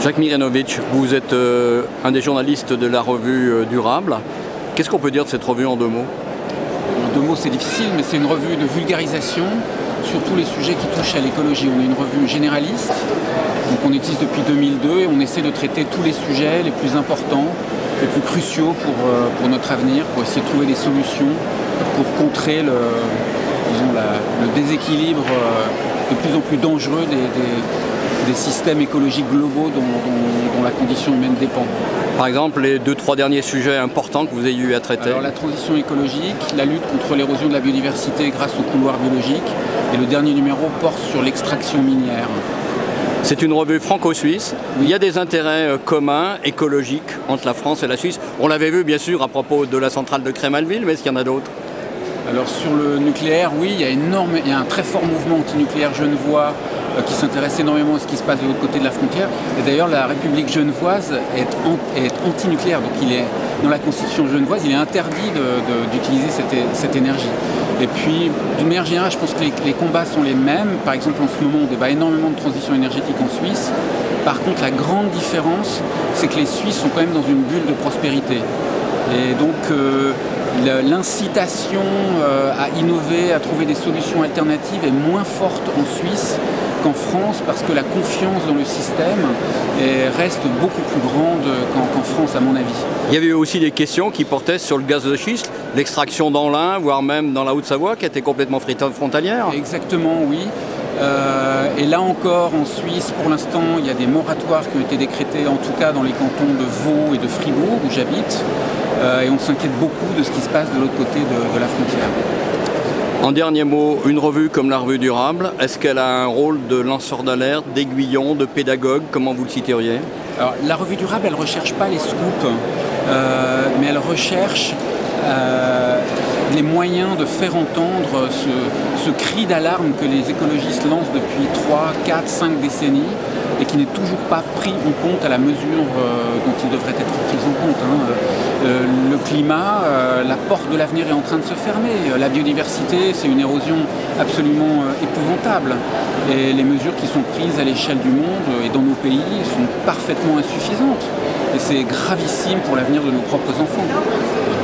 Jacques Mirenovic, vous êtes un des journalistes de la revue Durable. Qu'est-ce qu'on peut dire de cette revue en 2 mots? En 2 mots, c'est difficile, mais c'est une revue de vulgarisation sur tous les sujets qui touchent à l'écologie. On est une revue généraliste, donc on existe depuis 2002 et on essaie de traiter tous les sujets les plus importants, les plus cruciaux pour notre avenir, pour essayer de trouver des solutions pour contrer le déséquilibre de plus en plus dangereux des systèmes écologiques globaux dont la condition humaine dépend. Par exemple, les 2-3 derniers sujets importants que vous ayez eu à traiter? Alors la transition écologique, la lutte contre l'érosion de la biodiversité grâce aux couloirs biologiques, et le dernier numéro porte sur l'extraction minière. C'est une revue franco-suisse. Il y a des intérêts communs, écologiques, entre la France et la Suisse. On l'avait vu bien sûr à propos de la centrale de Crémalville, mais est-ce qu'il y en a d'autres? Alors sur le nucléaire, oui, il y a un très fort mouvement antinucléaire genevois qui s'intéresse énormément à ce qui se passe de l'autre côté de la frontière. Et d'ailleurs, la République genevoise est antinucléaire. Donc dans la constitution genevoise, il est interdit d'utiliser cette énergie. Et puis, d'une manière générale, je pense que les combats sont les mêmes. Par exemple, en ce moment, on débat énormément de transition énergétique en Suisse. Par contre, la grande différence, c'est que les Suisses sont quand même dans une bulle de prospérité. Et donc, l'incitation à innover, à trouver des solutions alternatives est moins forte en Suisse qu'en France, parce que la confiance dans le système reste beaucoup plus grande qu'en France, à mon avis. Il y avait aussi des questions qui portaient sur le gaz de schiste, l'extraction dans l'Ain, voire même dans la Haute-Savoie, qui était complètement frontalière. Exactement, oui. Et là encore, en Suisse, pour l'instant, il y a des moratoires qui ont été décrétés, en tout cas dans les cantons de Vaud et de Fribourg, où j'habite. Et on s'inquiète beaucoup de ce qui se passe de l'autre côté de la frontière. En dernier mot, une revue comme la revue Durable, est-ce qu'elle a un rôle de lanceur d'alerte, d'aiguillon, de pédagogue? Comment vous le citeriez? Alors, la revue Durable, elle ne recherche pas les scoops, mais elle recherche les moyens de faire entendre ce cri d'alarme que les écologistes lancent depuis 3, 4, 5 décennies et qui n'est toujours pas pris en compte à la mesure dont il devrait être pris en compte. Le climat, la porte de l'avenir est en train de se fermer. La biodiversité, c'est une érosion absolument épouvantable. Et les mesures qui sont prises à l'échelle du monde et dans nos pays sont parfaitement insuffisantes. Et c'est gravissime pour l'avenir de nos propres enfants.